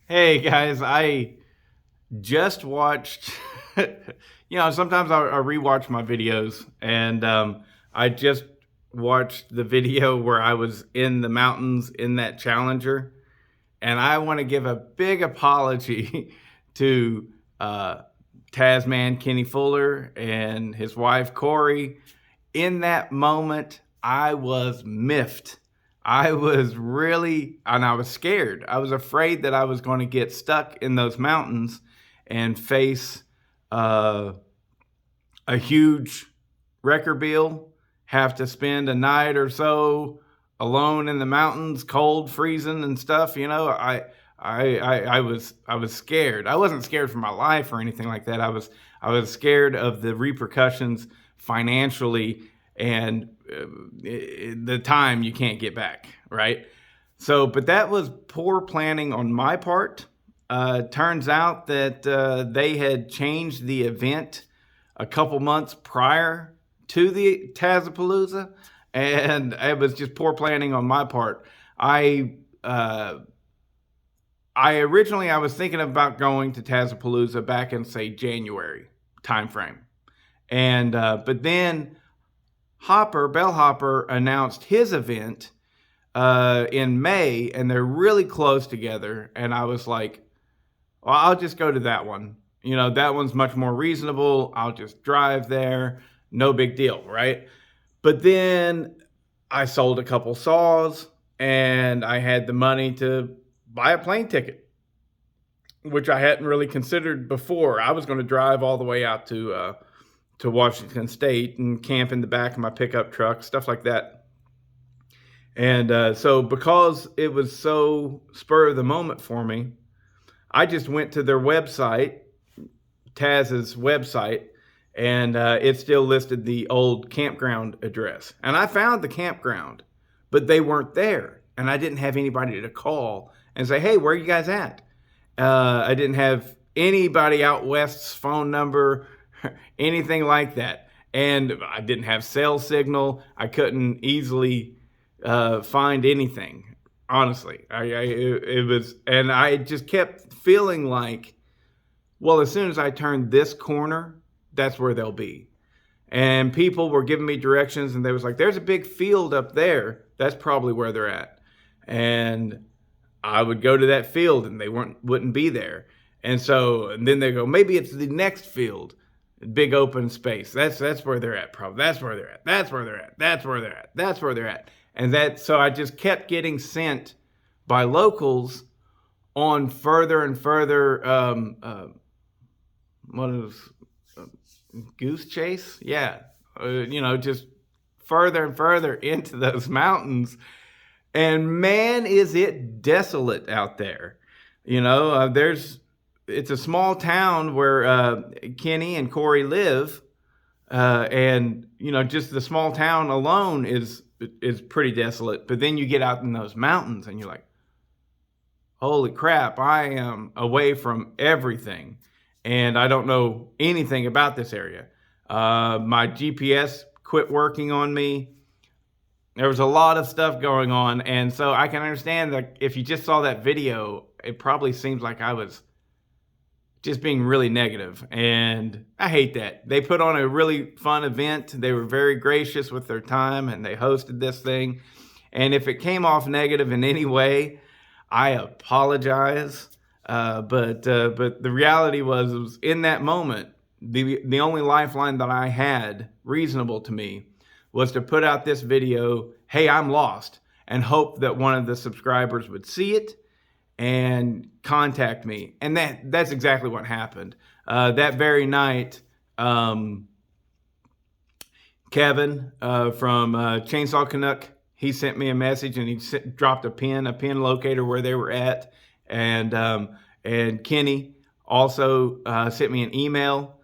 Hey guys, I just watched. Sometimes I rewatch my videos, and I just watched the video where I was in the mountains in that Challenger, and I want to give a big apology to Taz-Man Kenny Fuller and his wife Corey. In that moment, I was miffed. I was really, and I was scared. I was afraid that I was going to get stuck in those mountains and face uh, a huge wrecker bill, have to spend a night or so alone in the mountains, cold, freezing, and stuff. I was scared. I wasn't scared for my life or anything like that. I was scared of the repercussions financially and the time you can't get back, right? So, but that was poor planning on my part. Turns out that they had changed the event a couple months prior to the Tazapalooza, and it was just poor planning on my part. I uh, I was thinking about going to Tazapalooza back in say January timeframe, and but then Bellhopper announced his event in May, and they're really close together. And I was like, well, I'll just go to that one. That one's much more reasonable. I'll just drive there. No big deal, right? But then I sold a couple saws and I had the money to buy a plane ticket, which I hadn't really considered before. I was going to drive all the way out to Washington State and camp in the back of my pickup truck, stuff like that. And so, because it was so spur of the moment for me, I just went to their website, Taz's website, and it still listed the old campground address. And I found the campground, but they weren't there. And I didn't have anybody to call and say, hey, where are you guys at? I didn't have anybody out west's phone number, anything like that. And I didn't have cell signal. I couldn't easily find anything. Honestly, it was, and I just kept feeling like, well, as soon as I turn this corner, that's where they'll be. And people were giving me directions, and they was like, "There's a big field up there. That's probably where they're at." And I would go to that field, and they wouldn't be there. And then they go, maybe it's the next field, big open space. That's where they're at. Probably that's where they're at. That's where they're at. That's where they're at. That's where they're at. So I just kept getting sent by locals on further and further. What is uh, goose chase? Yeah, just further and further into those mountains. And man, is it desolate out there. It's a small town where Kenny and Corey live, and just the small town alone is pretty desolate. But then you get out in those mountains, and you're like, holy crap! I am away from everything, and I don't know anything about this area. My GPS quit working on me. There was a lot of stuff going on, and so I can understand that if you just saw that video, it probably seems like I was just being really negative, and I hate that. They put on a really fun event. They were very gracious with their time, and they hosted this thing. And if it came off negative in any way, I apologize. But the reality was in that moment, the only lifeline that I had reasonable to me was to put out this video, hey, I'm lost, and hope that one of the subscribers would see it and contact me. And that's exactly what happened. That very night, Kevin from Chainsaw Canuck, he sent me a message, and he dropped a pin locator where they were at. And Kenny also sent me an email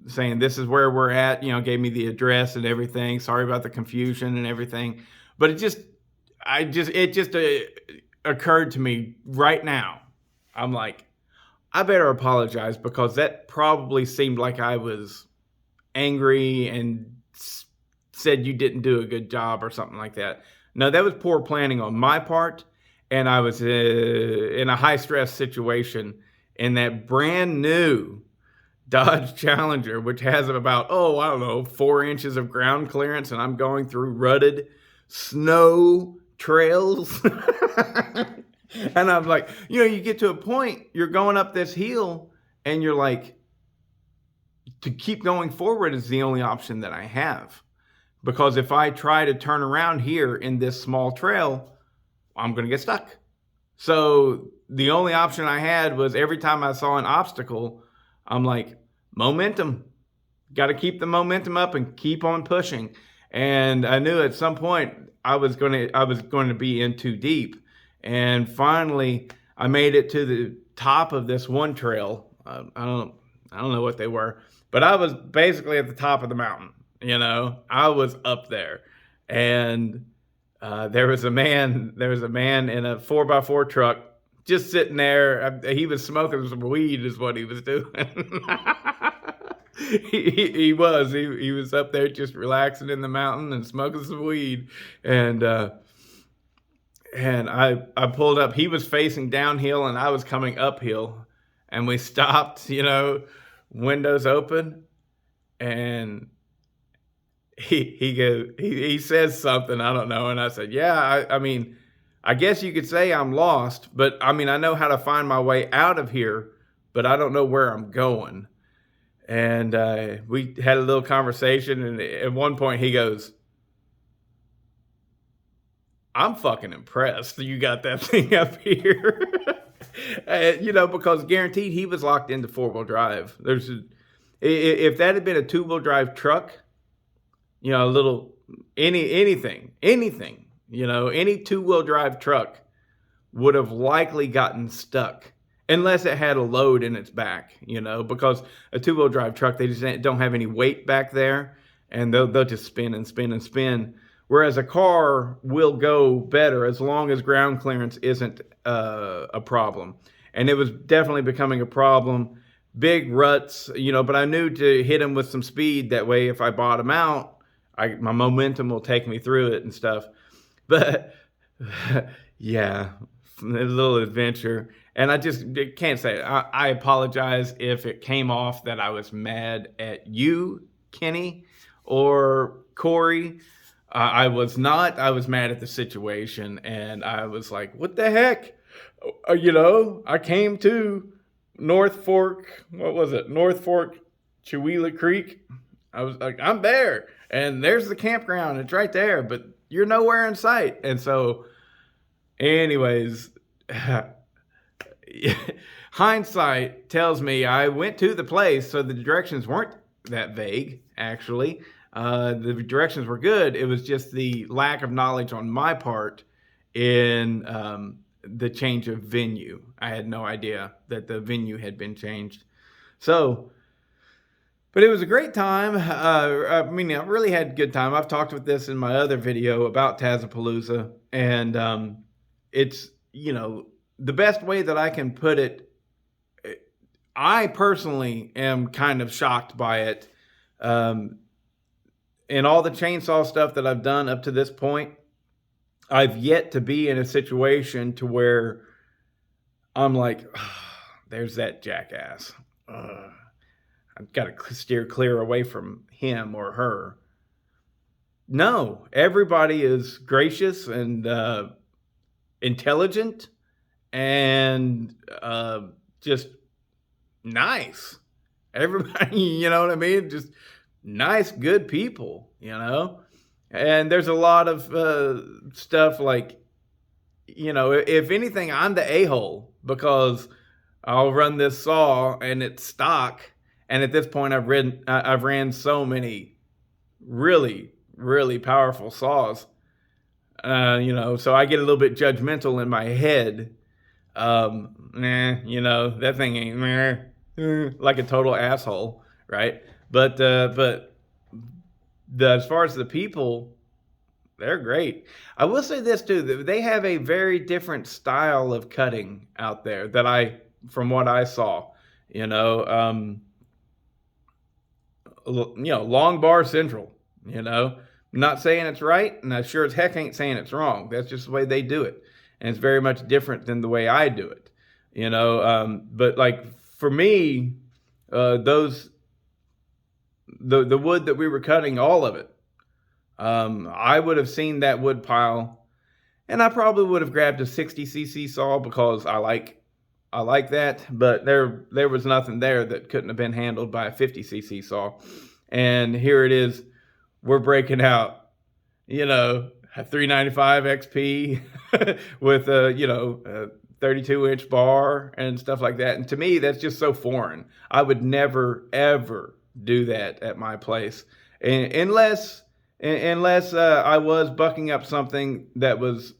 saying this is where we're at, gave me the address and everything. Sorry about the confusion and everything. But it just occurred to me right now. I'm like, I better apologize, because that probably seemed like I was angry and said you didn't do a good job or something like that. No, that was poor planning on my part. and I was in a high stress situation in that brand new Dodge Challenger, which has about, I don't know, 4 inches of ground clearance, and I'm going through rutted snow trails. And I'm like, you get to a point, you're going up this hill, and you're like, to keep going forward is the only option that I have. Because if I try to turn around here in this small trail, I'm going to get stuck. So the only option I had was every time I saw an obstacle, I'm like, momentum. Got to keep the momentum up and keep on pushing. And I knew at some point I was going to be in too deep. And finally, I made it to the top of this one trail. I don't know what they were, but I was basically at the top of the mountain. I was up there, and there was a man in a 4x4 truck just sitting there. He was smoking some weed, is what he was doing. He was up there just relaxing in the mountain and smoking some weed, and I pulled up. He was facing downhill, and I was coming uphill, and we stopped. Windows open, and he says something, I don't know, and I said, yeah, I mean, I guess you could say I'm lost, but I mean, I know how to find my way out of here, but I don't know where I'm going. And we had a little conversation, and at one point he goes, I'm fucking impressed that you got that thing up here. Because guaranteed he was locked into 4-wheel drive. If that had been a 2-wheel drive truck, a little, anything, any 2-wheel drive truck would have likely gotten stuck unless it had a load in its back, because a 2-wheel drive truck, they just don't have any weight back there, and they'll just spin and spin and spin. Whereas a car will go better as long as ground clearance isn't a problem. And it was definitely becoming a problem. Big ruts, but I knew to hit them with some speed. That way, if I bottom out, my momentum will take me through it and stuff. But yeah, a little adventure. And I just can't say it. I apologize if it came off that I was mad at you, Kenny, or Corey. I was not. I was mad at the situation, and I was like, what the heck? I came to North Fork, North Fork, Chewelah Creek. I was like, I'm there, and there's the campground. It's right there, but you're nowhere in sight. And so, anyways, hindsight tells me I went to the place, so the directions weren't that vague, actually. The directions were good. It was just the lack of knowledge on my part in the change of venue. I had no idea that the venue had been changed. So, but it was a great time. I really had a good time. I've talked with this in my other video about Tazapalooza, and it's, the best way that I can put it, I personally am kind of shocked by it. In all the chainsaw stuff that I've done up to this point, I've yet to be in a situation to where I'm like, there's that jackass. I've got to steer clear away from him or her. No, everybody is gracious and intelligent and just nice. Everybody, you know what I mean? Just nice, good people, And there's a lot of stuff like, if anything, I'm the a-hole because I'll run this saw and it's stock. And at this point, I've ran so many really, really powerful saws, so I get a little bit judgmental in my head. That thing ain't like a total asshole, right? But as far as the people, they're great. I will say this too: they have a very different style of cutting out there from what I saw. Long bar central. I'm not saying it's right, and I sure as heck ain't saying it's wrong. That's just the way they do it. and it's very much different than the way I do it, but like for me, the wood that we were cutting, all of it, I would have seen that wood pile, and I probably would have grabbed a 60cc saw because I like that, but there was nothing there that couldn't have been handled by a 50cc saw. And here it is, we're breaking out, a 395 XP with a 32-inch bar and stuff like that. And to me, that's just so foreign. I would never ever do that at my place, unless I was bucking up something that was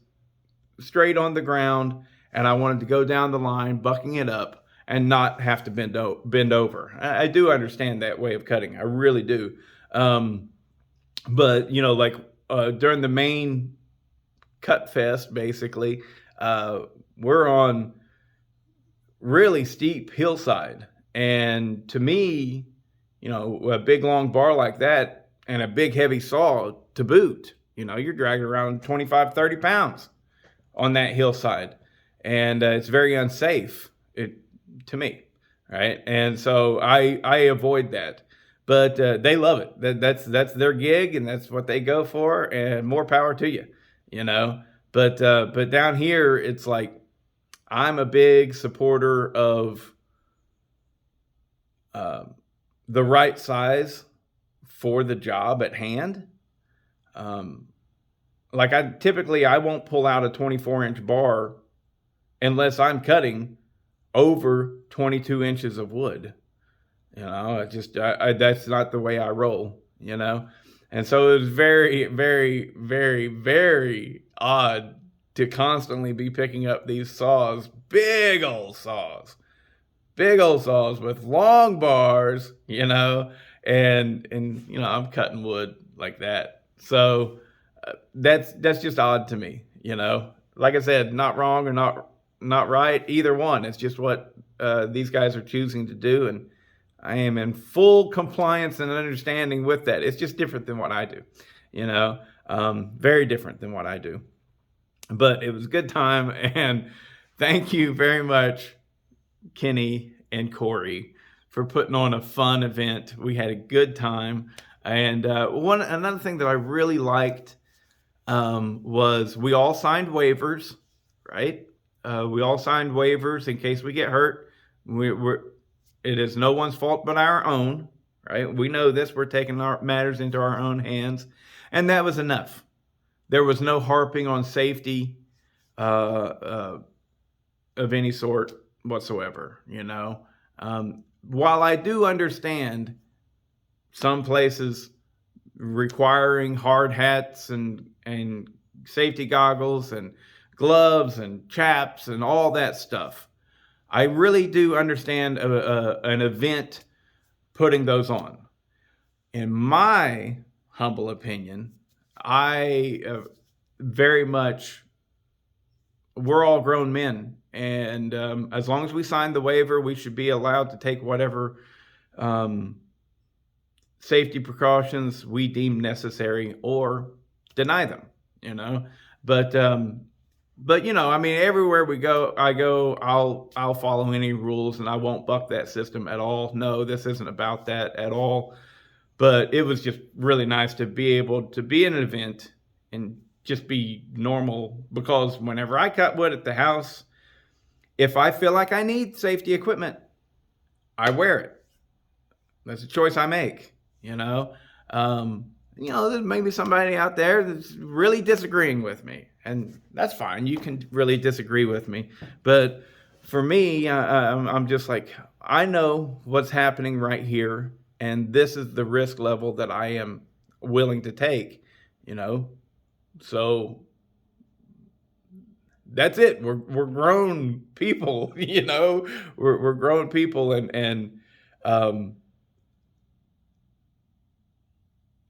straight on the ground, and I wanted to go down the line, bucking it up, and not have to bend over. I do understand that way of cutting. I really do. But during the main cut fest, basically, we're on really steep hillside, and to me, a big long bar like that and a big heavy saw to boot, you're dragging around 25, 30 pounds on that hillside, and it's very unsafe to me, right? And so I avoid that, but they love it. That's their gig, and that's what they go for, and more power to you, But down here, it's like I'm a big supporter of the right size for the job at hand. Like I won't pull out a 24-inch bar unless I'm cutting over 22 inches of wood. That's not the way I roll, And so it was very, very, very, very odd to constantly be picking up these saws, big old saws with long bars, and I'm cutting wood like that. So that's just odd to me, Like I said, not wrong or not right, either one. It's just what these guys are choosing to do, and I am in full compliance and understanding with that. It's just different than what I do, very different than what I do. But it was a good time, and thank you very much, Kenny and Corey, for putting on a fun event. We had a good time, and another thing that I really liked was we all signed waivers, right? We all signed waivers in case we get hurt. It is no one's fault but our own, right? We know this. We're taking our matters into our own hands, and that was enough. There was no harping on safety of any sort whatsoever, While I do understand some places requiring hard hats and safety goggles and gloves and chaps and all that stuff, I really do understand an event putting those on. In my humble opinion, I very much, we're all grown men, and as long as we sign the waiver, we should be allowed to take whatever safety precautions we deem necessary or deny them, But everywhere I'll follow any rules, and I won't buck that system at all. No, this isn't about that at all. But it was just really nice to be able to be in an event and just be normal, because whenever I cut wood at the house, if I feel like I need safety equipment, I wear it. That's a choice I make, There may be somebody out there that's really disagreeing with me, and that's fine. You can really disagree with me. But for me, I'm just like, I know what's happening right here, and this is the risk level that I am willing to take, So that's it. We're grown people, We're grown people, and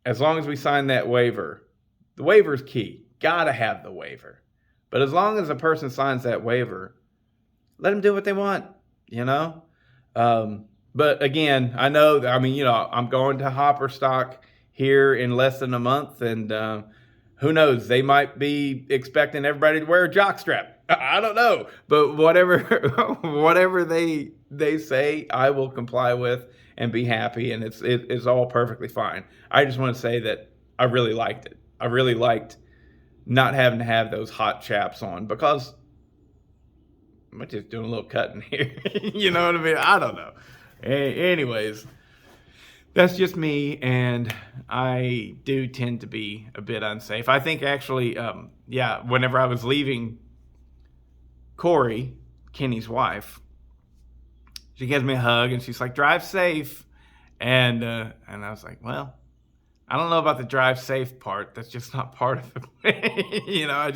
as long as we sign that waiver, the waiver is key. Gotta have the waiver. But as long as a person signs that waiver, let them do what they want, But again, I know, I'm going to Hopper Stock here in less than a month, and who knows, they might be expecting everybody to wear a jockstrap. I don't know, but whatever whatever they say, I will comply with and be happy, and it's all perfectly fine. I just want to say that I really liked it. I really liked not having to have those hot chaps on because I'm just doing a little cutting here. You know what I mean? I don't know. Anyways, that's just me, and I do tend to be a bit unsafe. I think actually, yeah, whenever I was leaving Corey, Kenny's wife, she gives me a hug and she's like, "Drive safe," and I was like, "Well, I don't know about the drive safe part. That's just not part of it." You know, I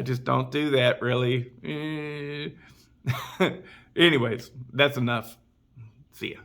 just don't do that really. Anyways, that's enough. See ya.